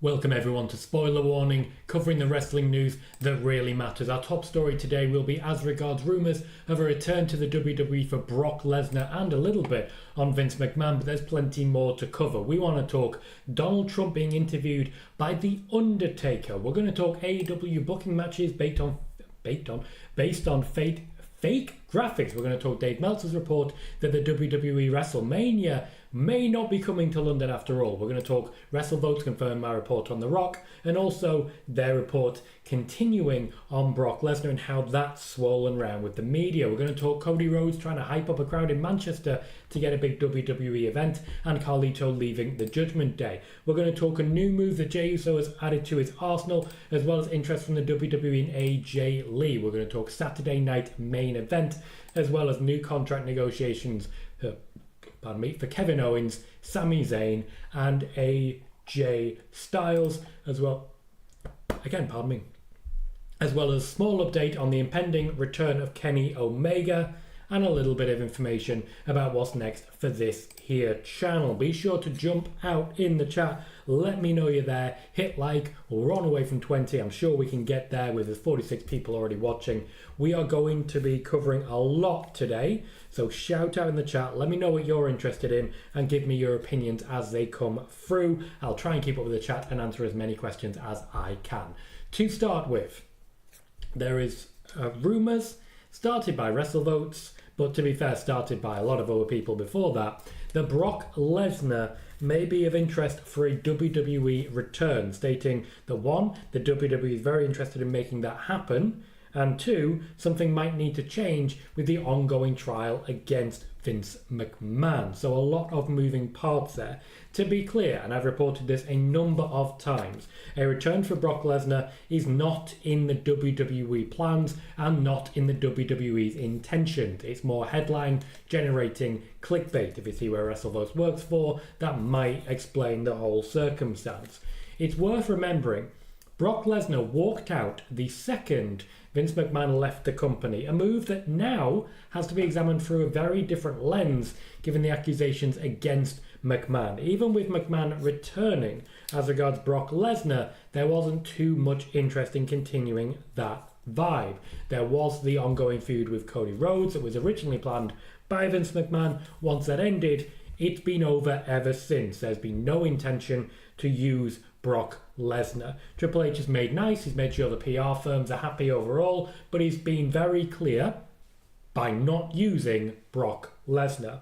Welcome everyone to Spoiler Warning, covering the wrestling news that really matters. Our top story today will be as regards rumours of a return to the WWE for Brock Lesnar and a little bit on Vince McMahon, but there's plenty more to cover. We want to talk Donald Trump being interviewed by The Undertaker. We're going to talk AEW booking matches based on fake graphics. We're going to talk Dave Meltzer's report that the WWE WrestleMania may not be coming to London after all. We're going to talk WrestleVotes confirm my report on The Rock, and also their report continuing on Brock Lesnar and how that's swollen round with the media. We're going to talk Cody Rhodes trying to hype up a crowd in Manchester to get a big WWE event, and Carlito leaving the Judgment Day. We're going to talk a new move that Jey Uso has added to his arsenal, as well as interest from the WWE and AJ Lee. We're going to talk Saturday night main event, as well as new contract negotiations for Kevin Owens, Sami Zayn, and AJ Styles, as well as small update on the impending return of Kenny Omega, and a little bit of information about what's next for this here channel. Be sure to jump out in the chat. Let me know you're there. Hit like. We're on away from 20. I'm sure we can get there with the 46 people already watching. We are going to be covering a lot today, so shout out in the chat. Let me know what you're interested in and give me your opinions as they come through. I'll try and keep up with the chat and answer as many questions as I can. To start with, there is rumours started by WrestleVotes, but to be fair, started by a lot of other people before that Brock Lesnar may be of interest for a WWE return, stating that 1, the WWE is very interested in making that happen, and 2, something might need to change with the ongoing trial against Vince McMahon. So a lot of moving parts there. To be clear, and I've reported this a number of times, a return for Brock Lesnar is not in the WWE plans and not in the WWE's intentions. It's more headline generating clickbait. If you see where WrestleVotes works for, that might explain the whole circumstance. It's worth remembering Brock Lesnar walked out the second Vince McMahon left the company, a move that now has to be examined through a very different lens given the accusations against McMahon. Even with McMahon returning, as regards Brock Lesnar, there wasn't too much interest in continuing that vibe. There was the ongoing feud with Cody Rhodes that was originally planned by Vince McMahon. Once that ended, it's been over ever since. There's been no intention to use Brock Lesnar. Triple H has made nice, he's made sure the PR firms are happy overall, but he's been very clear by not using Brock Lesnar.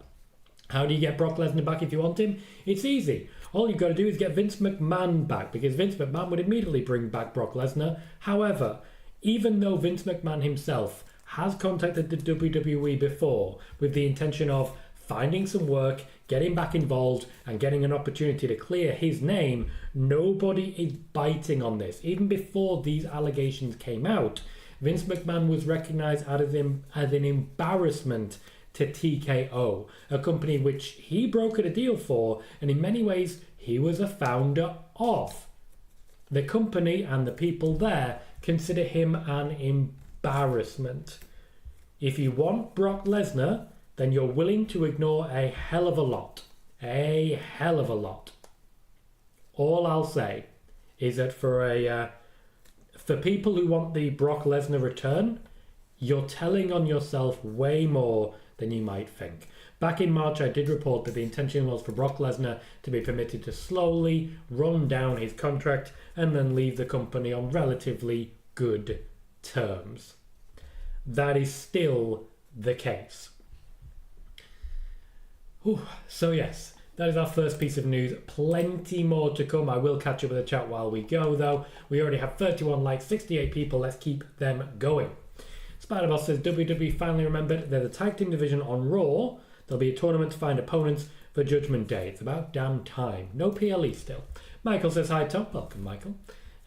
How do you get Brock Lesnar back if you want him? It's easy. All you've got to do is get Vince McMahon back, because Vince McMahon would immediately bring back Brock Lesnar. However, even though Vince McMahon himself has contacted the WWE before with the intention of finding some work, getting back involved, and getting an opportunity to clear his name, nobody is biting on this. Even before these allegations came out, Vince McMahon was recognized as an embarrassment to TKO, a company which he brokered a deal for, and in many ways he was a founder of. The company and the people there consider him an embarrassment. If you want Brock Lesnar, then you're willing to ignore a hell of a lot. A hell of a lot. All I'll say is that for people who want the Brock Lesnar return, you're telling on yourself way more than you might think. Back in March, I did report that the intention was for Brock Lesnar to be permitted to slowly run down his contract and then leave the company on relatively good terms. That is still the case. So yes, that is our first piece of news. Plenty more to come. I will catch up with the chat while we go, though. We already have 31 likes, 68 people. Let's keep them going. Spider-Boss says, WWE finally remembered they're the tag team division on Raw. There'll be a tournament to find opponents for Judgment Day. It's about damn time. No PLE still. Michael says, hi Tom. Welcome, Michael.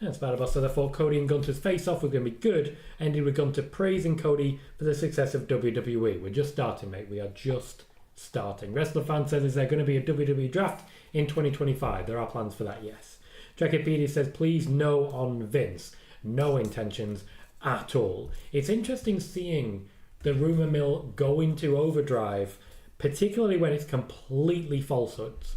And Spider-Boss said, I thought Cody and Gunter's face-off was going to be good. Ended with Gunter praising Cody for the success of WWE. We're just starting, mate. We are just starting. Wrestler Fan says, is there going to be a WWE draft in 2025? There are plans for that, yes. Trekkipedia says, please no on Vince. No intentions at all. It's interesting seeing the rumour mill go into overdrive, particularly when it's completely falsehoods.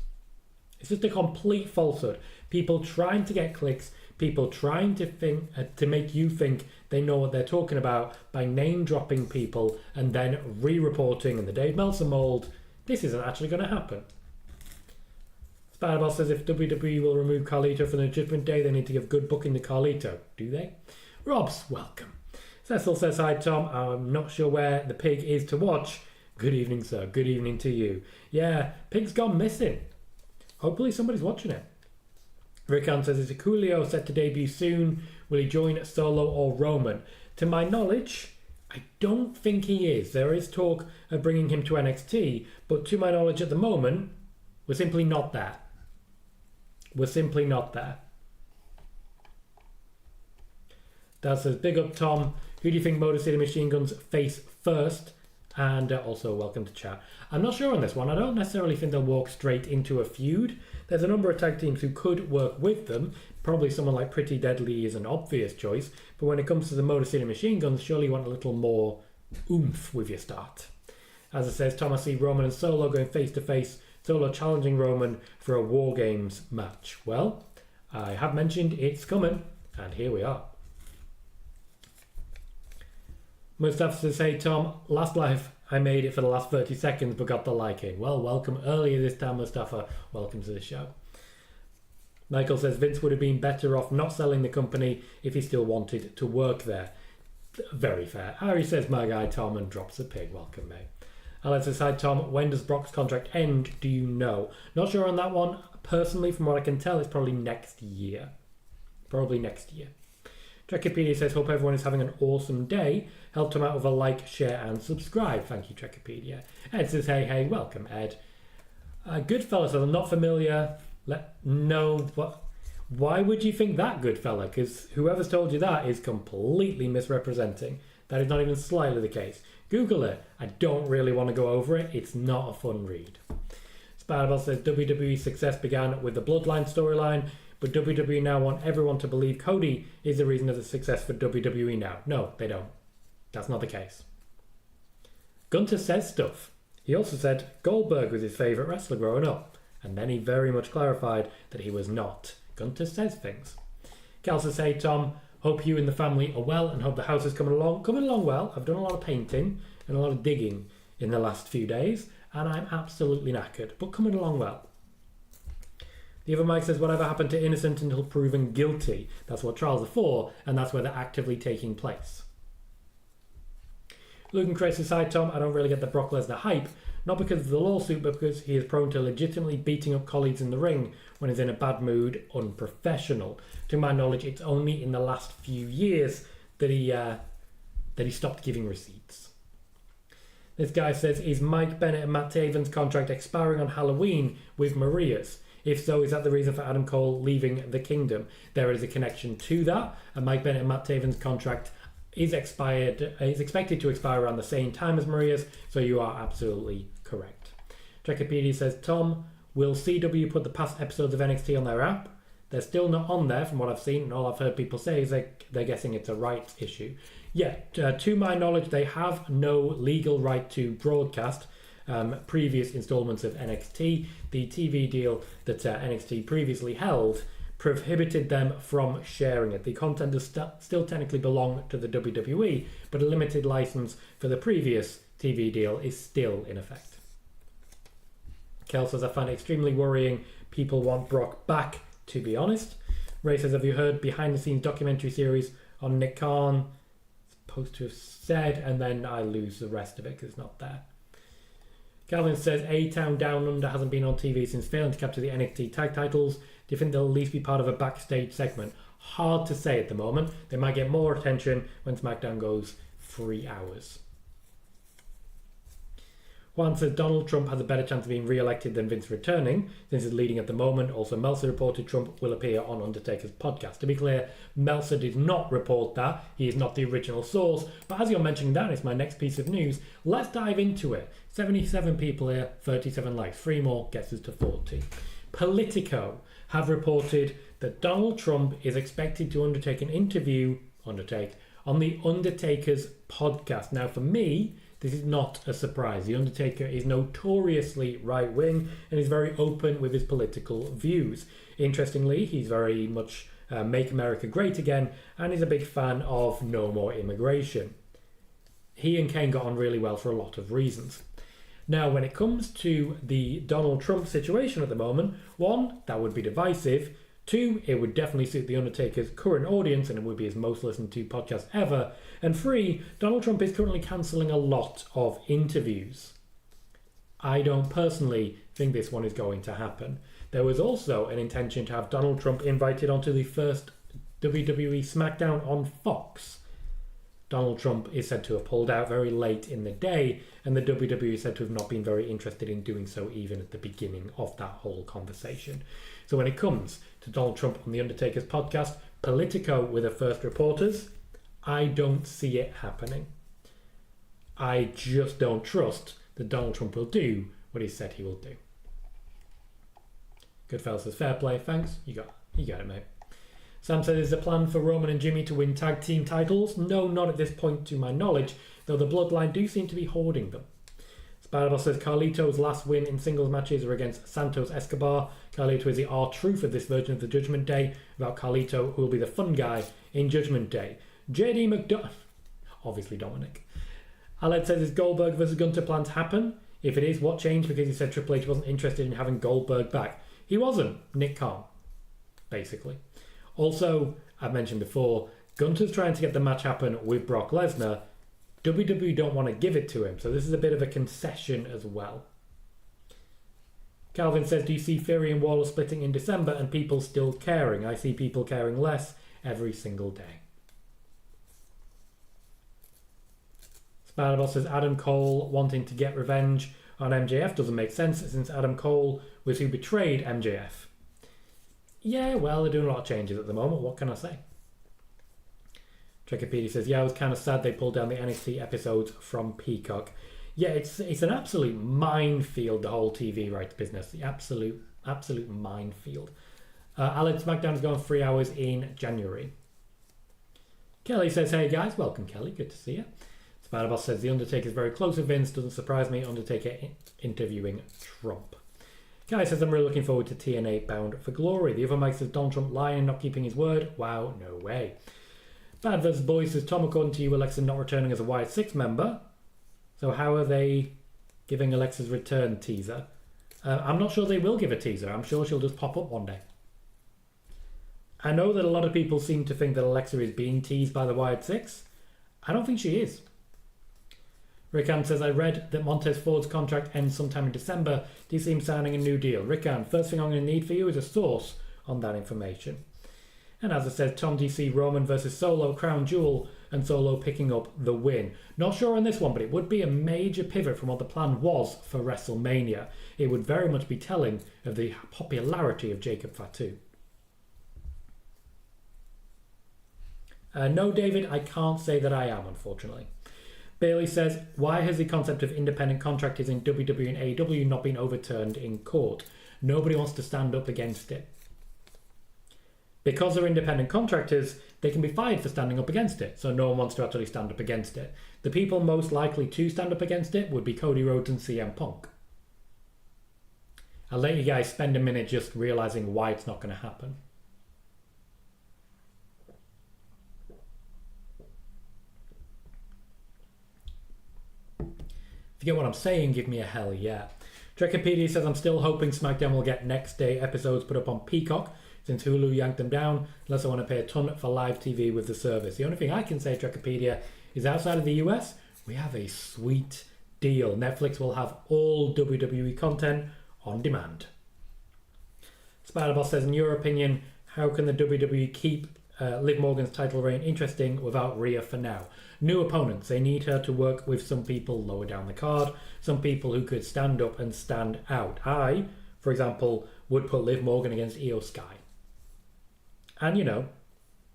It's just a complete falsehood. People trying to get clicks, people trying to think to make you think they know what they're talking about by name-dropping people and then re-reporting in the Dave Meltzer mold. This isn't actually going to happen. Spider-Ball says if WWE will remove Carlito from the Judgment Day, they need to give good booking to Carlito. Do they? Rob's welcome. Cecil says, hi Tom, I'm not sure where the pig is to watch. Good evening, sir. Good evening to you. Yeah, pig's gone missing. Hopefully somebody's watching it. Rickan says, is Coolio set to debut soon? Will he join Solo or Roman? To my knowledge, I don't think he is. There is talk of bringing him to NXT, but to my knowledge at the moment, we're simply not there. We're simply not there. Dad says, big up Tom. Who do you think Motor City Machine Guns face first? And also welcome to chat. I'm not sure on this one. I don't necessarily think they'll walk straight into a feud. There's a number of tag teams who could work with them. Probably someone like Pretty Deadly is an obvious choice. But when it comes to the Motor City Machine Guns, surely you want a little more oomph with your start. As it says, Thomas C. Roman and Solo going face to face. Solo challenging Roman for a War Games match. Well, I have mentioned it's coming, and here we are. Mustafa says, hey Tom, last live I made it for the last 30 seconds but got the like in. Well, welcome earlier this time, Mustafa. Welcome to the show. Michael says, Vince would have been better off not selling the company if he still wanted to work there. Very fair. Harry says, my guy Tom, and drops a pig. Welcome, mate. Alex says, hi Tom, when does Brock's contract end? Do you know? Not sure on that one. Personally, from what I can tell, it's probably next year. Probably next year. Trekipedia says, hope everyone is having an awesome day. Helped him out with a like, share and subscribe. Thank you, Trekipedia. Ed says, hey, welcome, Ed. Goodfella says, I'm not familiar. Why would you think that, Goodfella? Because whoever's told you that is completely misrepresenting. That is not even slightly the case. Google it. I don't really want to go over it. It's not a fun read. Spiderbell says, WWE's success began with the Bloodline storyline, but WWE now want everyone to believe Cody is the reason of the success for WWE now. No, they don't. That's not the case. Gunter says stuff. He also said Goldberg was his favourite wrestler growing up, and then he very much clarified that he was not. Gunter says things. Cal says, hey Tom, hope you and the family are well and hope the house is coming along well. I've done a lot of painting and a lot of digging in the last few days, and I'm absolutely knackered, but coming along well. The other Mike says, whatever happened to innocent until proven guilty? That's what trials are for, and that's where they're actively taking place. Luke and Chris says, hi Tom, I don't really get the Brock Lesnar hype, not because of the lawsuit, but because he is prone to legitimately beating up colleagues in the ring when he's in a bad mood, unprofessional. To my knowledge, it's only in the last few years that he stopped giving receipts. This guy says, is Mike Bennett and Matt Taven's contract expiring on Halloween with Maria's? If so, is that the reason for Adam Cole leaving the kingdom? There is a connection to that, and Mike Bennett and Matt Taven's contract is expected to expire around the same time as Maria's, so you are absolutely correct. Trekipedia says, Tom, will CW put the past episodes of NXT on their app? They're still not on there from what I've seen, and all I've heard people say is they're guessing it's a rights issue. Yeah, to my knowledge, they have no legal right to broadcast previous installments of NXT. The TV deal that NXT previously held prohibited them from sharing it. The content does still technically belong to the WWE, but a limited license for the previous TV deal is still in effect. Kel says, I find it extremely worrying. People want Brock back, to be honest. Ray says, have you heard behind-the-scenes documentary series on Nick Khan? Supposed to have said, and then I lose the rest of it because it's not there. Calvin says, A-Town Down Under hasn't been on TV since failing to capture the NXT tag titles. Do you think they'll at least be part of a backstage segment? Hard to say at the moment. They might get more attention when SmackDown goes 3 hours. Juan says, Donald Trump has a better chance of being re-elected than Vince returning, since he's leading at the moment. Also, Meltzer reported Trump will appear on Undertaker's podcast. To be clear, Meltzer did not report that. He is not the original source. But as you're mentioning that, it's my next piece of news. Let's dive into it. 77 people here, 37 likes. 3 more gets us to 40. Politico have reported that Donald Trump is expected to undertake an interview on the Undertaker's podcast. Now, for me, This is not a surprise. The Undertaker is notoriously right-wing and is very open with his political views. Interestingly, he's very much Make America Great Again, and is a big fan of no more immigration. He and Kane got on really well for a lot of reasons. Now, when it comes to the Donald Trump situation at the moment, one, that would be divisive. Two, it would definitely suit The Undertaker's current audience and it would be his most listened to podcast ever. And three, Donald Trump is currently cancelling a lot of interviews. I don't personally think this one is going to happen. There was also an intention to have Donald Trump invited onto the first WWE SmackDown on Fox. Donald Trump is said to have pulled out very late in the day, and the WWE is said to have not been very interested in doing so even at the beginning of that whole conversation. So when it comes to Donald Trump on The Undertaker's podcast, Politico were the first reporters. I don't see it happening. I just don't trust that Donald Trump will do what he said he will do. Goodfellas says, fair play, thanks. You got it, mate. Sam says, is a plan for Roman and Jimmy to win tag team titles? No, not at this point to my knowledge, though the Bloodline do seem to be hoarding them. Spider-Boss says, Carlito's last win in singles matches are against Santos Escobar. Carlito is the R-Truth of this version of the Judgment Day, about Carlito, who will be the fun guy in Judgment Day. JD McDonough, obviously Dominic. Aled says, is Goldberg versus Gunter plan to happen? If it is, what changed? Because he said Triple H wasn't interested in having Goldberg back. He wasn't. Nick Khan, basically. Also, I've mentioned before, Gunter's trying to get the match happen with Brock Lesnar. WWE don't want to give it to him, so this is a bit of a concession as well. Calvin says, do you see Fury and Waller splitting in December and people still caring? I see people caring less every single day. Spider-Boss says, Adam Cole wanting to get revenge on MJF doesn't make sense since Adam Cole was who betrayed MJF. Yeah, well, they're doing a lot of changes at the moment. What can I say? Trekkipedia says, yeah, I was kind of sad they pulled down the NXT episodes from Peacock. Yeah, it's an absolute minefield, the whole TV rights business. The absolute minefield. Alex SmackDown's gone 3 hours in January. Kelly says, hey guys, welcome Kelly, good to see you. Spider-Boss says, the Undertaker is very close with Vince, doesn't surprise me, Undertaker interviewing Trump. Guy says, I'm really looking forward to TNA Bound for Glory. The other Mike says, Donald Trump lying, not keeping his word. Wow, no way. Bad vs. Boy says, Tom, according to you, Alexa not returning as a Wyatt 6 member. So how are they giving Alexa's return teaser? I'm not sure they will give a teaser. I'm sure she'll just pop up one day. I know that a lot of people seem to think that Alexa is being teased by the Wyatt 6. I don't think she is. Rickan says, I read that Montez Ford's contract ends sometime in December. Do you see him signing a new deal? Rickan, first thing I'm going to need for you is a source on that information. And as I said, Tom DC, Roman versus Solo, Crown Jewel, and Solo picking up the win. Not sure on this one, but it would be a major pivot from what the plan was for WrestleMania. It would very much be telling of the popularity of Jacob Fatu. No, David, I can't say that I am, unfortunately. Bailey says, why has the concept of independent contractors in WWE and AEW not been overturned in court? Nobody wants to stand up against it. Because they're independent contractors, they can be fired for standing up against it, so no one wants to actually stand up against it. The people most likely to stand up against it would be Cody Rhodes and CM Punk. I'll let you guys spend a minute just realising why it's not going to happen. If you get what I'm saying, give me a hell yeah. Trekkipedia says, I'm still hoping SmackDown will get next day episodes put up on Peacock, since Hulu yanked them down, unless I want to pay a ton for live TV with the service. The only thing I can say, Trekkipedia, is outside of the US, we have a sweet deal. Netflix will have all WWE content on demand. Spider-Boss says, in your opinion, how can the WWE keep Liv Morgan's title reign interesting without Rhea for now? New opponents. They need her to work with some people lower down the card, some people who could stand up and stand out. I, for example, would put Liv Morgan against Io Sky. And,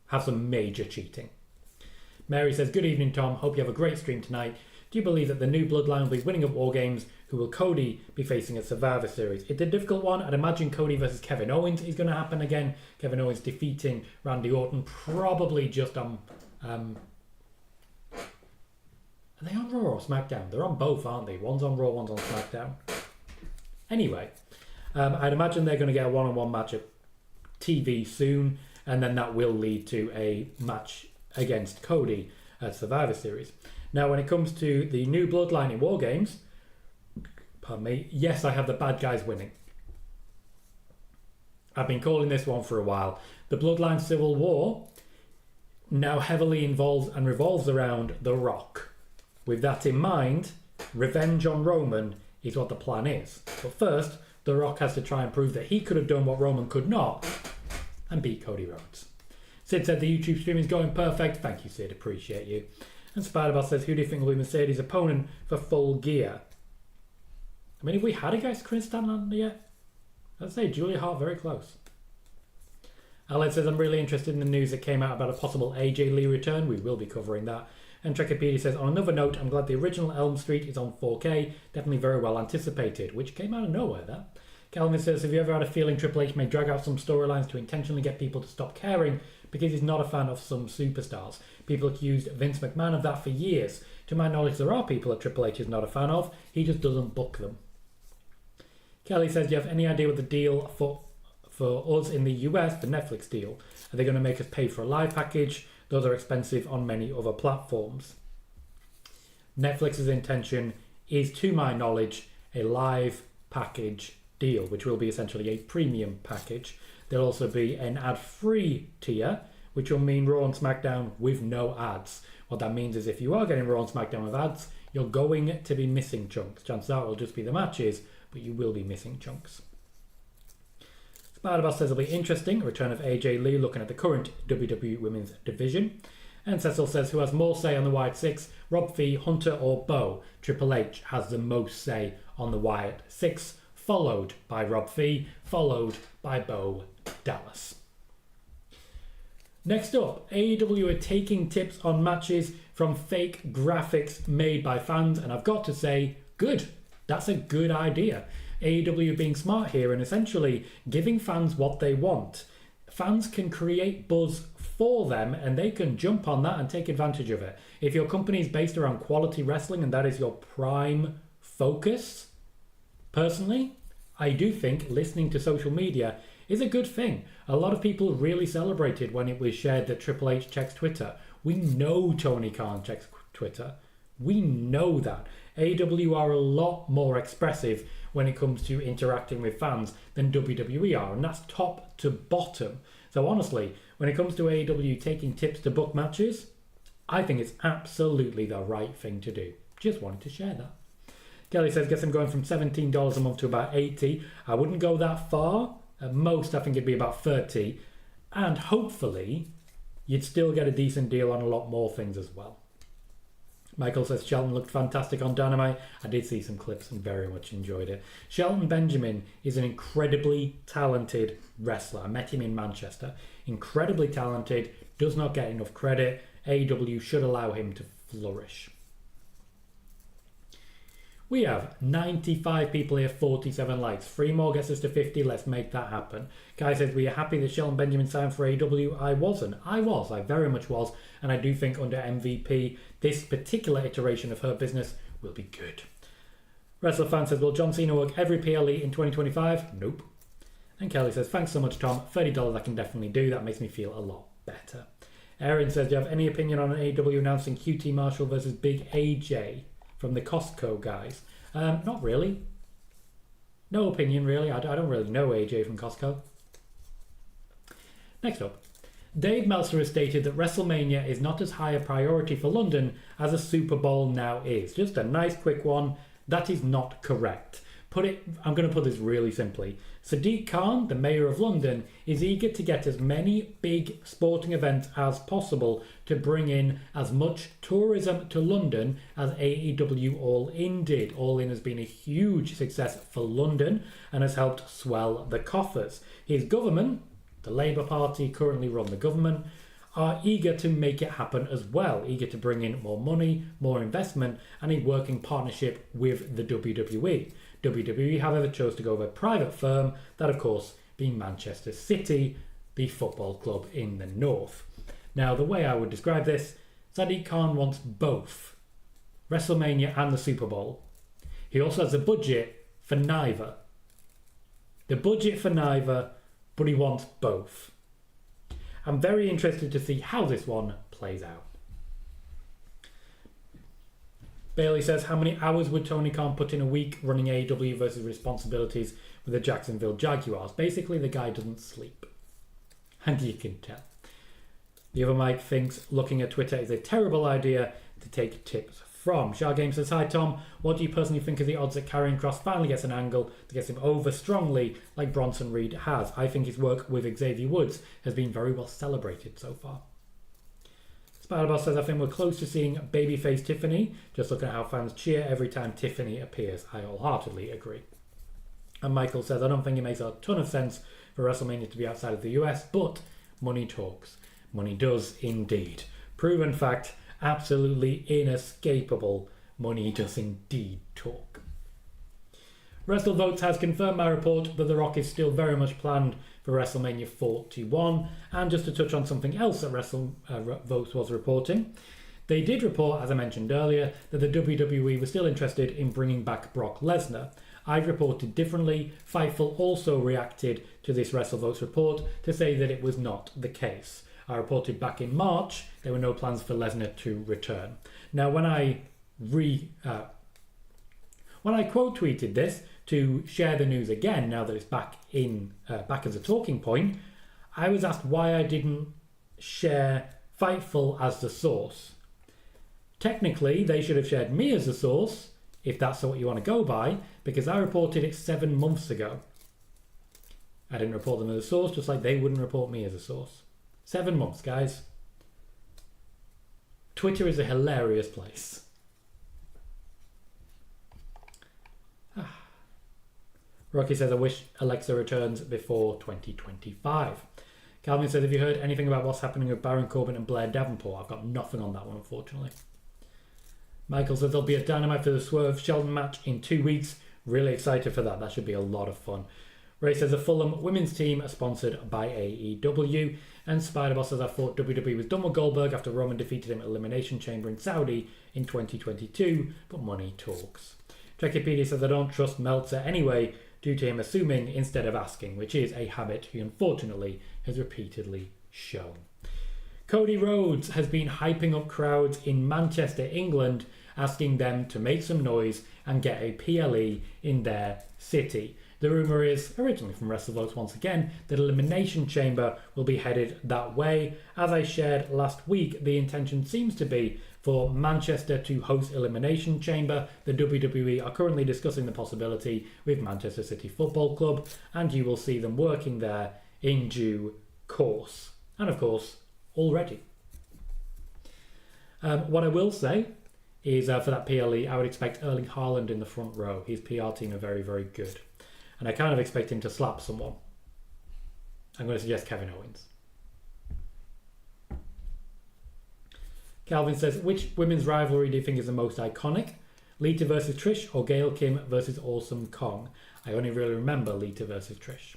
have some major cheating. Mary says, good evening, Tom. Hope you have a great stream tonight. Do you believe that the new Bloodline will be winning at War Games? Who will Cody be facing at Survivor Series? It's a difficult one. I'd imagine Cody versus Kevin Owens is going to happen again. Kevin Owens defeating Randy Orton, probably just on Are they on Raw or SmackDown? They're on both, aren't they? One's on Raw, one's on SmackDown. Anyway, I'd imagine they're going to get a one-on-one match at TV soon, and then that will lead to a match against Cody at Survivor Series. Now, when it comes to the new Bloodline in War Games, pardon me, yes, I have the bad guys winning. I've been calling this one for a while. The Bloodline Civil War now heavily involves and revolves around The Rock. With that in mind, revenge on Roman is what the plan is. But first, The Rock has to try and prove that he could have done what Roman could not and beat Cody Rhodes. Sid said the YouTube stream is going perfect. Thank you, Sid. Appreciate you. And Spider-Ball says, who do you think will be Mercedes' opponent for Full Gear? I mean, have we had a guest Chris Stanley yet? I'd say Julia Hart very close. Alex says, I'm really interested in the news that came out about a possible AJ Lee return. We will be covering that. And Trekipedia says, on another note, I'm glad the original Elm Street is on 4K. Definitely very well anticipated, which came out of nowhere, that. Calvin says, have you ever had a feeling Triple H may drag out some storylines to intentionally get people to stop caring because he's not a fan of some superstars? People accused Vince McMahon of that for years. To my knowledge, there are people that Triple H is not a fan of. He just doesn't book them. Kelly says, do you have any idea what the deal for us in the US, the Netflix deal? Are they going to make us pay for a live package? Those are expensive on many other platforms. Netflix's intention is, to my knowledge, a live package deal, which will be essentially a premium package. There'll also be an ad-free tier, which will mean Raw and SmackDown with no ads. What that means is if you are getting Raw and SmackDown with ads, you're going to be missing chunks. Chances are it'll just be the matches, but you will be missing chunks. Spider-Boss says it'll be interesting, a return of AJ Lee looking at the current WWE Women's Division. And Cecil says, who has more say on the Wyatt Six, Rob Fee, Hunter or Bo? Triple H has the most say on the Wyatt Six, followed by Rob Fee, followed by Bo Dallas. Next up, AEW are taking tips on matches from fake graphics made by fans, and I've got to say, good. That's a good idea. AEW being smart here and essentially giving fans what they want. Fans can create buzz for them and they can jump on that and take advantage of it. If your company is based around quality wrestling and that is your prime focus, personally, I do think listening to social media is a good thing. A lot of people really celebrated when it was shared that Triple H checks Twitter. We know Tony Khan checks Twitter. We know that. AEW are a lot more expressive when it comes to interacting with fans than WWE are, and that's top to bottom. So honestly, when it comes to AEW taking tips to book matches, I think it's absolutely the right thing to do. Just wanted to share that. Kelly says, guess I'm going from $17 a month to about $80. I wouldn't go that far. At most, I think it'd be about $30. And hopefully, you'd still get a decent deal on a lot more things as well. Michael says, Shelton looked fantastic on Dynamite. I did see some clips and very much enjoyed it. Shelton Benjamin is an incredibly talented wrestler. I met him in Manchester. Incredibly talented, does not get enough credit. AEW should allow him to flourish. We have 95 people here, 47 likes. 3 more gets us to 50. Let's make that happen. Guy says, we are happy that Shelton Benjamin signed for AEW. I wasn't. I very much was. And I do think under MVP, this particular iteration of her business will be good. Wrestler Fan says, will John Cena work every PLE in 2025? Nope. And Kelly says, thanks so much, Tom. $30 I can definitely do. That makes me feel a lot better. Aaron says, do you have any opinion on AEW announcing QT Marshall versus Big AJ from the Costco guys? Not really. No opinion, really. I don't really know AJ from Costco. Next up. Dave Meltzer has stated that WrestleMania is not as high a priority for London as a Super Bowl now is. Just a nice quick one. That is not correct. I'm going to put this really simply. Sadiq Khan, the Mayor of London, is eager to get as many big sporting events as possible to bring in as much tourism to London as AEW All In did. All In has been a huge success for London and has helped swell the coffers. His government, the Labour Party currently run the government, are eager to make it happen as well, eager to bring in more money, more investment, and a working partnership with the WWE. WWE, however, chose to go with a private firm, that of course being Manchester City, the football club in the north. Now, the way I would describe this, Sadiq Khan wants both WrestleMania and the Super Bowl. He also has a budget for neither. The budget for neither, but he wants both. I'm very interested to see how this one plays out. Bailey says, how many hours would Tony Khan put in a week running AEW versus responsibilities with the Jacksonville Jaguars? Basically, the guy doesn't sleep. And you can tell. The other Mike thinks looking at Twitter is a terrible idea to take tips from. Shah Game says, hi Tom, what do you personally think of the odds that Karrion Kross finally gets an angle that gets him over strongly like Bronson Reed has? I think his work with Xavier Woods has been very well celebrated so far. Spider-Boss says, I think we're close to seeing babyface Tiffany. Just looking at how fans cheer every time Tiffany appears. I wholeheartedly agree. And Michael says, I don't think it makes a ton of sense for WrestleMania to be outside of the US, but money talks. Money does indeed. Proven fact, absolutely inescapable. Money does indeed talk. WrestleVotes has confirmed my report that The Rock is still very much planned for WrestleMania 41. And just to touch on something else that WrestleVotes was reporting, they did report, as I mentioned earlier, that the WWE was still interested in bringing back Brock Lesnar. I've reported differently. Fightful also reacted to this WrestleVotes report to say that it was not the case. I reported back in March there were no plans for Lesnar to return. Now, when I quote tweeted this to share the news again, now that it's back as a talking point, I was asked why I didn't share Fightful as the source. Technically, they should have shared me as the source, if that's what you want to go by, because I reported it 7 months ago. I didn't report them as a source, just like they wouldn't report me as a source. 7 months, guys. Twitter is a hilarious place. Rocky says, I wish Alexa returns before 2025. Calvin says, have you heard anything about what's happening with Baron Corbin and Blair Davenport? I've got nothing on that one, unfortunately. Michael says, there'll be a Dynamite for the Swerve Sheldon match in 2 weeks. Really excited for that. That should be a lot of fun. Ray says, the Fulham women's team are sponsored by AEW. And Spider-Boss says, I thought WWE was done with Goldberg after Roman defeated him at Elimination Chamber in Saudi in 2022, but money talks. Trekipedia says, I don't trust Meltzer anyway, due to him assuming instead of asking, which is a habit he unfortunately has repeatedly shown. Cody Rhodes has been hyping up crowds in Manchester, England, asking them to make some noise and get a PLE in their city. The rumour is, originally from WrestleVotes once again, that Elimination Chamber will be headed that way. As I shared last week, the intention seems to be for Manchester to host Elimination Chamber. The WWE are currently discussing the possibility with Manchester City Football Club, and you will see them working there in due course. And of course, already. What I will say is for that PLE, I would expect Erling Haaland in the front row. His PR team are very, very good. And I kind of expect him to slap someone. I'm going to suggest Kevin Owens. Calvin says, which women's rivalry do you think is the most iconic? Lita versus Trish or Gail Kim versus Awesome Kong? I only really remember Lita versus Trish.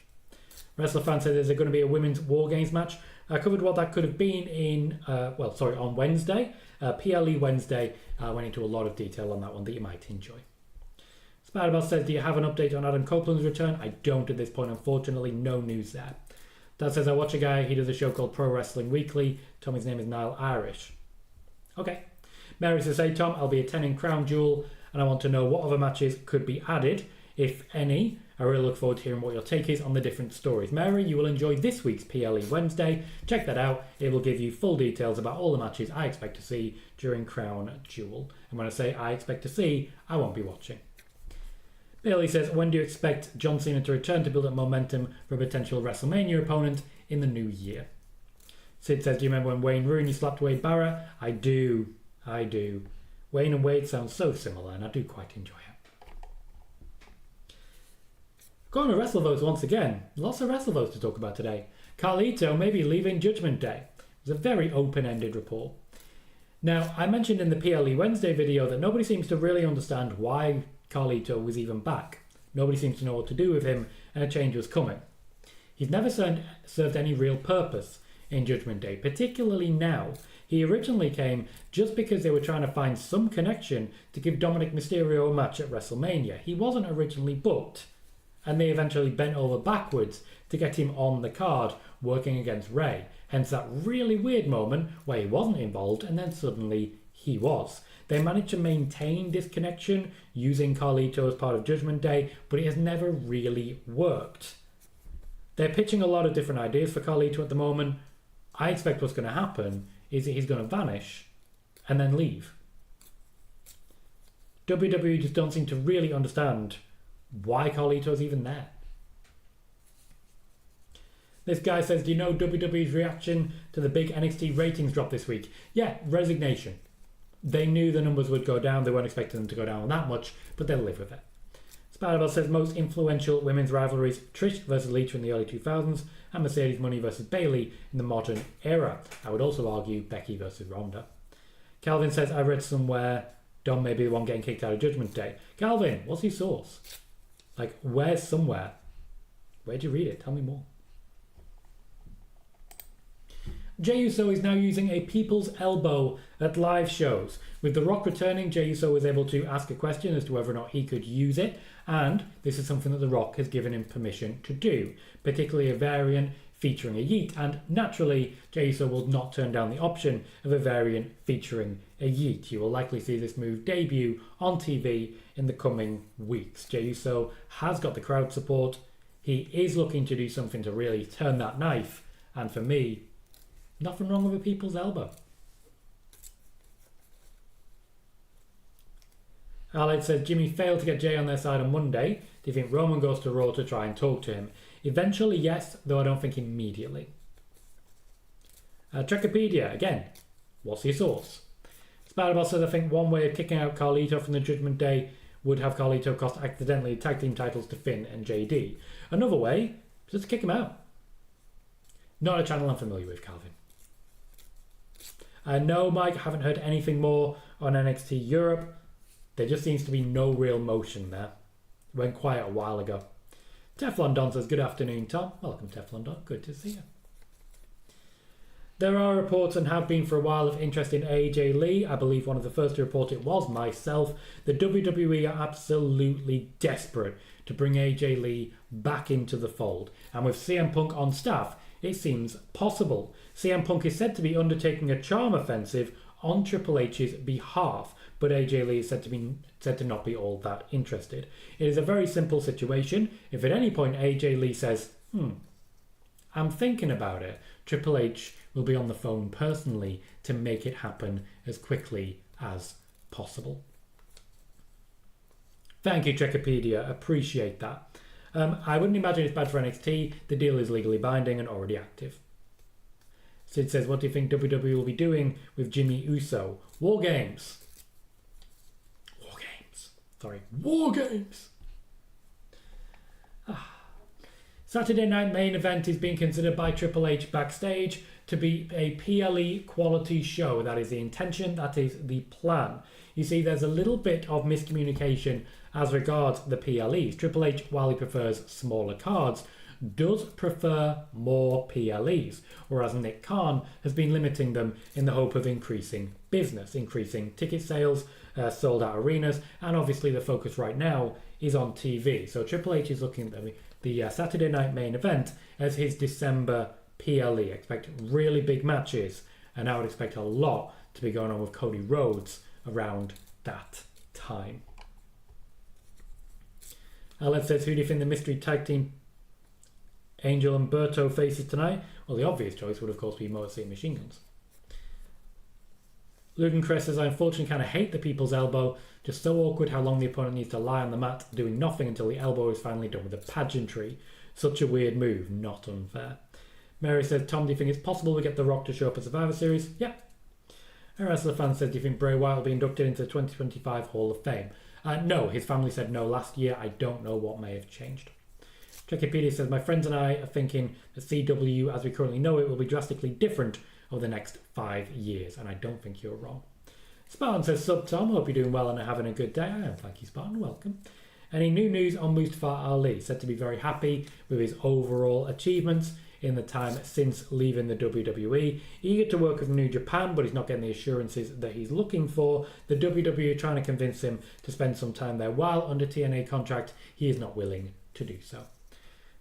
Wrestler fan says, is there going to be a women's War Games match? I covered what that could have been on Wednesday. PLE Wednesday. I went into a lot of detail on that one that you might enjoy. Spider-Bell says, do you have an update on Adam Copeland's return? I don't at this point, unfortunately. No news there. Dad says, I watch a guy, he does a show called Pro Wrestling Weekly. Tommy's name is Niall Irish. Okay. Mary says, hey Tom, I'll be attending Crown Jewel and I want to know what other matches could be added, if any. I really look forward to hearing what your take is on the different stories. Mary, you will enjoy this week's PLE Wednesday. Check that out. It will give you full details about all the matches I expect to see during Crown Jewel. And when I say I expect to see, I won't be watching. Bailey says, when do you expect John Cena to return to build up momentum for a potential WrestleMania opponent in the new year? Sid says, do you remember when Wayne Rooney slapped Wade Barrett? I do. Wayne and Wade sound so similar and I do quite enjoy it. Going to WrestleVotes once again. Lots of WrestleVotes to talk about today. Carlito may be leaving Judgment Day. It was a very open-ended report. Now, I mentioned in the PLE Wednesday video that nobody seems to really understand why Carlito was even back. Nobody seems to know what to do with him, and a change was coming. He's never served any real purpose in Judgment Day, particularly now. He originally came just because they were trying to find some connection to give Dominic Mysterio a match at WrestleMania. He wasn't originally booked, and they eventually bent over backwards to get him on the card working against Rey. Hence that really weird moment where he wasn't involved and then suddenly he was. They managed to maintain this connection using Carlito as part of Judgment Day, but it has never really worked. They're pitching a lot of different ideas for Carlito at the moment. I expect what's going to happen is that he's going to vanish and then leave. WWE just don't seem to really understand why Carlito's even there. This guy says, do you know WWE's reaction to the big NXT ratings drop this week? Yeah, resignation. They knew the numbers would go down. They weren't expecting them to go down that much, but they'll live with it. Spiderbell says most influential women's rivalries, Trish versus Lita in the early 2000s and Mercedes Moné versus Bayley in the modern era. I would also argue Becky versus Ronda. Calvin says, I read somewhere Dom may be the one getting kicked out of Judgment Day. Calvin, what's your source? Like, where's somewhere? Where'd you read it? Tell me more. Jey Uso is now using a people's elbow at live shows. With The Rock returning, Jey Uso was able to ask a question as to whether or not he could use it, and this is something that The Rock has given him permission to do, particularly a variant featuring a yeet, and naturally Jey Uso will not turn down the option of a variant featuring a yeet. You will likely see this move debut on TV in the coming weeks. Jey Uso has got the crowd support. He is looking to do something to really turn that knife, and for me, nothing wrong with a people's elbow. Alex says, Jimmy failed to get Jay on their side on Monday. Do you think Roman goes to Raw to try and talk to him? Eventually, yes, though I don't think immediately. Trekopedia, again, what's your source? Spiderball says, I think one way of kicking out Carlito from the Judgment Day would have Carlito cost accidentally tag team titles to Finn and JD. Another way, just kick him out. Not a channel I'm familiar with, Calvin. No, Mike, I haven't heard anything more on NXT Europe. There just seems to be no real motion there. It went quiet a while ago. Teflon Don says, good afternoon, Tom. Welcome, Teflon Don. Good to see you. There are reports, and have been for a while, of interest in AJ Lee. I believe one of the first to report it was myself. The WWE are absolutely desperate to bring AJ Lee back into the fold. And with CM Punk on staff, it seems possible. CM Punk is said to be undertaking a charm offensive on Triple H's behalf, but AJ Lee is said to not be all that interested. It is a very simple situation. If at any point AJ Lee says, I'm thinking about it, Triple H will be on the phone personally to make it happen as quickly as possible. Thank you, Trekopedia. Appreciate that. I wouldn't imagine it's bad for NXT. The deal is legally binding and already active. Sid says, what do you think WWE will be doing with Jimmy Uso? War Games. War Games. Saturday Night Main Event is being considered by Triple H backstage to be a PLE quality show. That is the intention. That is the plan. You see, there's a little bit of miscommunication as regards the PLEs. Triple H, while he prefers smaller cards, does prefer more PLEs, whereas Nick Khan has been limiting them in the hope of increasing business, increasing ticket sales, sold out arenas, and obviously the focus right now is on TV. So Triple H is looking at the Saturday Night Main Event as his December PLE. Expect really big matches, and I would expect a lot to be going on with Cody Rhodes around that time. Alex says, who do you think the mystery tag team Angel and Berto faces tonight? Well, the obvious choice would of course be Motor City Machine Guns. Lugan Crest says, I unfortunately kind of hate the people's elbow. Just so awkward how long the opponent needs to lie on the mat doing nothing until the elbow is finally done with the pageantry. Such a weird move, not unfair. Mary says, Tom, do you think it's possible we get The Rock to show up at Survivor Series? Yeah. A wrestler fan says, do you think Bray Wyatt will be inducted into the 2025 Hall of Fame? No, his family said no last year. I don't know what may have changed. Trekopedia says, my friends and I are thinking that CW as we currently know it will be drastically different over the next 5 years, and I don't think you're wrong. Spartan says, sub Tom, hope you're doing well and are having a good day. I am, thank you, Spartan, welcome. Any new news on Mustafa Ali? Said to be very happy with his overall achievements in the time since leaving the WWE. Eager to work with New Japan, but he's not getting the assurances that he's looking for. The WWE are trying to convince him to spend some time there. While under TNA contract, he is not willing to do so.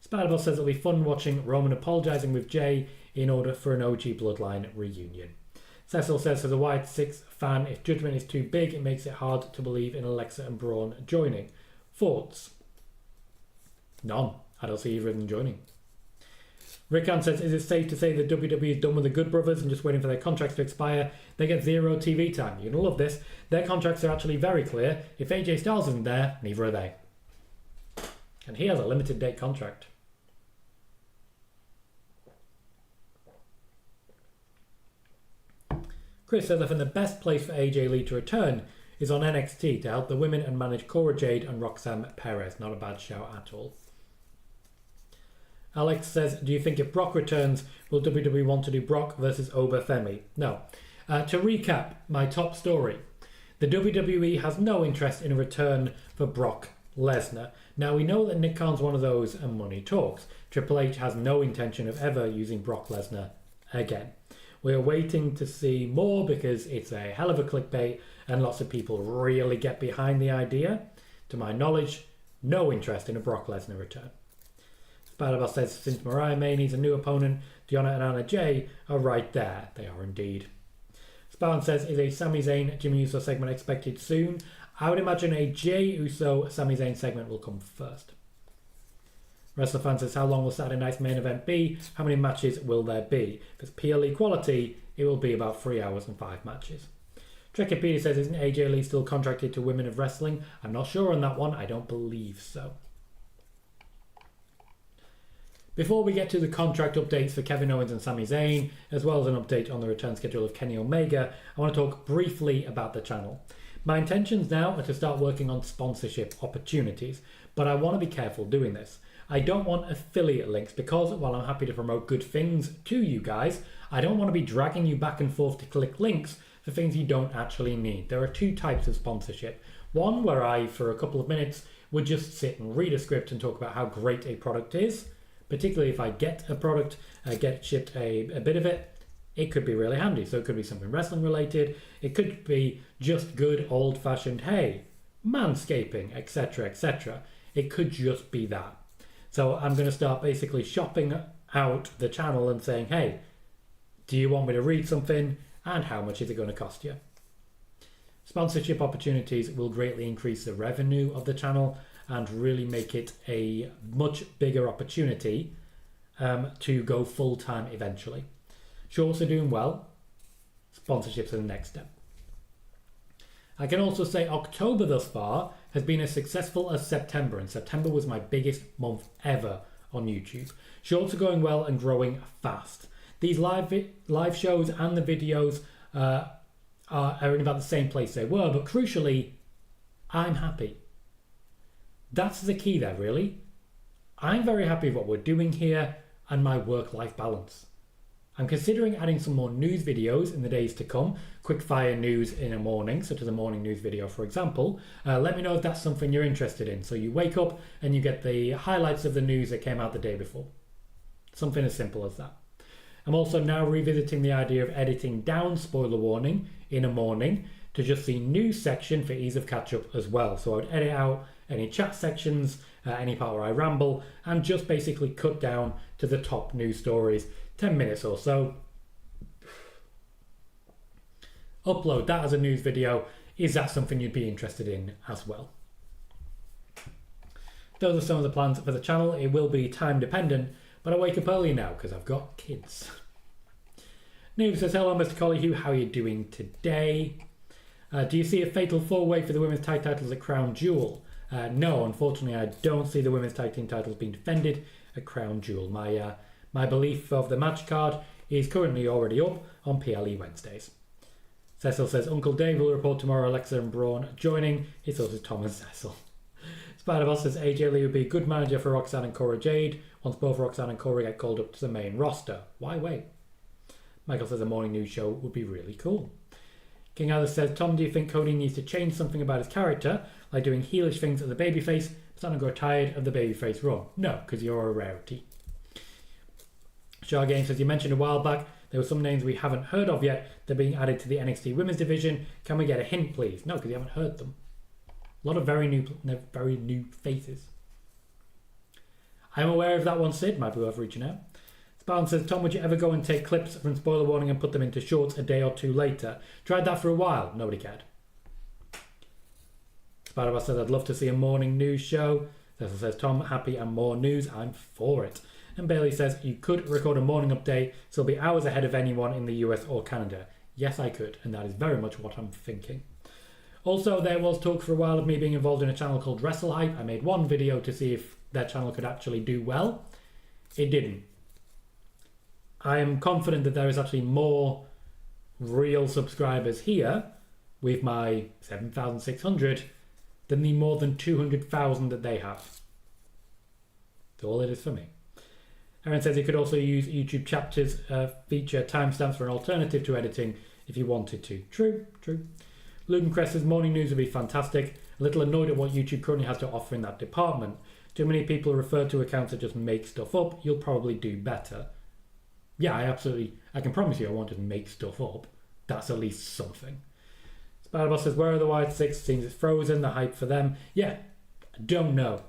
Spider-Boss says it'll be fun watching Roman apologising with Jay in order for an OG Bloodline reunion. Cecil says, as a Wyatt 6 fan, if Judgment is too big, it makes it hard to believe in Alexa and Braun joining. Thoughts? None. I don't see either of them joining. Rickan says, is it safe to say that WWE is done with the Good Brothers and just waiting for their contracts to expire? They get zero TV time. You're going to love this. Their contracts are actually very clear. If AJ Styles isn't there, neither are they. And he has a limited date contract. Chris says, I think the best place for AJ Lee to return is on NXT to help the women and manage Cora Jade and Roxanne Perez. Not a bad shout at all. Alex says, do you think if Brock returns, will WWE want to do Brock versus Oba Femi? No. To recap my top story, the WWE has no interest in a return for Brock Lesnar. Now, we know that Nick Khan's one of those and money talks. Triple H has no intention of ever using Brock Lesnar again. We're waiting to see more because it's a hell of a clickbait and lots of people really get behind the idea. To my knowledge, no interest in a Brock Lesnar return. Spider-Boss says, since Mariah May needs a new opponent, Deonna and Anna Jay are right there. They are indeed. Spawn says, is a Sami Zayn Jimmy Uso segment expected soon? I would imagine a Jey Uso Sami Zayn segment will come first. WrestleFan says, how long will Saturday night's main event be? How many matches will there be? If it's PLE quality, it will be about 3 hours and 5 matches. Trekker Peter says, isn't AJ Lee still contracted to Women of Wrestling? I'm not sure on that one. I don't believe so. Before we get to the contract updates for Kevin Owens and Sami Zayn, as well as an update on the return schedule of Kenny Omega, I want to talk briefly about the channel. My intentions now are to start working on sponsorship opportunities, but I want to be careful doing this. I don't want affiliate links because while I'm happy to promote good things to you guys, I don't want to be dragging you back and forth to click links for things you don't actually need. There are two types of sponsorship. One where I, for a couple of minutes, would just sit and read a script and talk about how great a product is. Particularly if I get a product, get shipped a bit of it, it could be really handy. So it could be something wrestling related. It could be just good old-fashioned, hey, manscaping, etc., etc. It could just be that. So I'm going to start basically shopping out the channel and saying, hey, do you want me to read something and how much is it going to cost you? Sponsorship opportunities will greatly increase the revenue of the channel and really make it a much bigger opportunity to go full-time eventually. Shorts are doing well. Sponsorships are the next step. I can also say October thus far has been as successful as September, and September was my biggest month ever on YouTube. Shorts are going well and growing fast. These live shows and the videos are in about the same place they were, but crucially, I'm happy. That's the key there, really. I'm very happy with what we're doing here and my work-life balance. I'm considering adding some more news videos in the days to come, quick-fire news in a morning, such as a morning news video, for example. Let me know if that's something you're interested in. So you wake up and you get the highlights of the news that came out the day before. Something as simple as that. I'm also now revisiting the idea of editing down spoiler warning in a morning to just the news section for ease of catch-up as well. So I would edit out any chat sections, any part where I ramble, and just basically cut down to the top news stories, 10 minutes or so. Upload that as a news video. Is that something you'd be interested in as well? Those are some of the plans for the channel. It will be time dependent, but I wake up early now because I've got kids. Noob says, hello Mr. Colohue, how are you doing today? Do you see a fatal four-way for the women's tag titles at Crown Jewel? No, unfortunately I don't see the women's tag team titles being defended at Crown Jewel. My belief of the match card is currently already up on PLE Wednesdays. Cecil says, Uncle Dave will report tomorrow Alexa and Braun joining. It's also Tom and Cecil. Spider-Boss says, AJ Lee would be a good manager for Roxanne and Cora Jade once both Roxanne and Cora get called up to the main roster. Why wait? Michael says a morning news show would be really cool. King Alice says, Tom, do you think Cody needs to change something about his character, like doing heelish things as a babyface, starting to grow tired of the babyface run? No, because you're a rarity. Shaw Game says, you mentioned a while back there were some names we haven't heard of yet. They're being added to the NXT Women's Division. Can we get a hint, please? No, because you haven't heard them. A lot of very new faces. I'm aware of that one, Sid. Might be worth reaching out. Spartan says, Tom, would you ever go and take clips from Spoiler Warning and put them into shorts a day or two later? Tried that for a while. Nobody cared. Spider-Man says, I'd love to see a morning news show. Cecil says, Tom, happy and more news. I'm for it. And Bailey says, you could record a morning update, so it'll be hours ahead of anyone in the US or Canada. Yes, I could, and that is very much what I'm thinking. Also, there was talk for a while of me being involved in a channel called WrestleHype. I made one video to see if that channel could actually do well. It didn't. I am confident that there is actually more real subscribers here with my 7,600 than the more than 200,000 that they have. That's all it is for me. Aaron says he could also use YouTube chapters feature timestamps for an alternative to editing if you wanted to. True. Ludencrest says morning news would be fantastic. A little annoyed at what YouTube currently has to offer in that department. Too many people refer to accounts that just make stuff up. You'll probably do better. Yeah, I can promise you I won't just make stuff up. That's at least something. Spider-Boss says, where are the White Six? Seems it's frozen, the hype for them. Yeah, I don't know.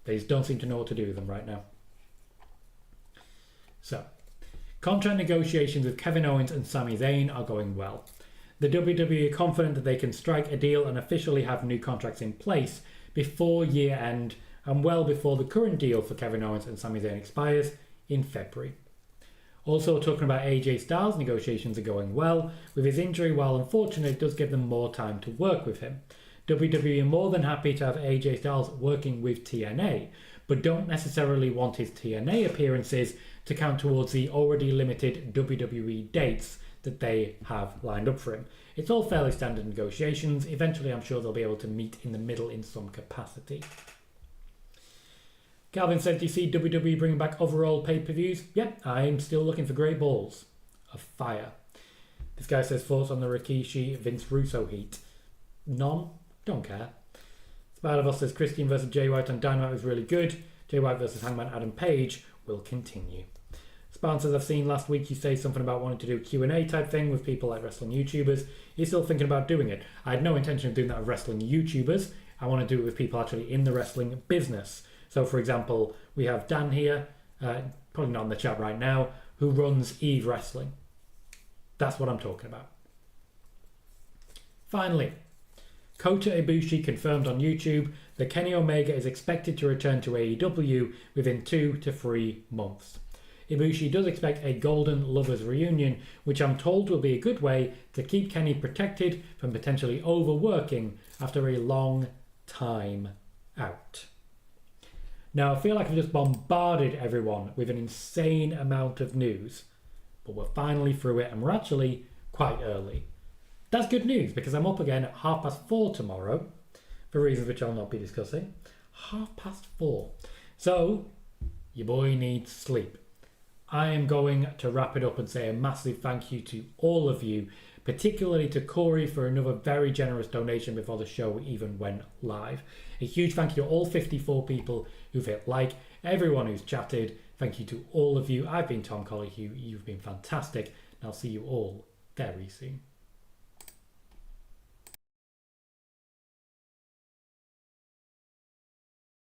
They just don't seem to know what to do with them right now. So, contract negotiations with Kevin Owens and Sami Zayn are going well. The WWE are confident that they can strike a deal and officially have new contracts in place before year end and well before the current deal for Kevin Owens and Sami Zayn expires in February. Also talking about AJ Styles, negotiations are going well. With his injury, while unfortunate, it does give them more time to work with him. WWE are more than happy to have AJ Styles working with TNA, but don't necessarily want his TNA appearances to count towards the already limited WWE dates that they have lined up for him. It's all fairly standard negotiations. Eventually, I'm sure they'll be able to meet in the middle in some capacity. Calvin says, do you see WWE bringing back overall pay-per-views? Yep, I'm still looking for great balls of fire. This guy says, thoughts on the Rikishi Vince Russo heat? None. Don't care. Spider-Boss says, Christian versus Jay White on Dynamite was really good. Jay White versus Hangman Adam Page will continue. Spartan says, I've seen last week you say something about wanting to do a Q&A type thing with people like wrestling YouTubers. You're still thinking about doing it. I had no intention of doing that with wrestling YouTubers. I want to do it with people actually in the wrestling business. So, for example, we have Dan here, probably not in the chat right now, who runs Eve Wrestling. That's what I'm talking about. Finally, Kota Ibushi confirmed on YouTube that Kenny Omega is expected to return to AEW within 2 to 3 months. Ibushi does expect a golden lovers reunion, which I'm told will be a good way to keep Kenny protected from potentially overworking after a long time out. Now, I feel like I've just bombarded everyone with an insane amount of news, but we're finally through it and we're actually quite early. That's good news because I'm up again at 4:30 tomorrow, for reasons which I'll not be discussing. 4:30. So, your boy needs sleep. I am going to wrap it up and say a massive thank you to all of you, particularly to Corey for another very generous donation before the show even went live. A huge thank you to all 54 people who've hit like, everyone who's chatted. Thank you to all of you. I've been Tom Colohue. You've been fantastic. And I'll see you all very soon.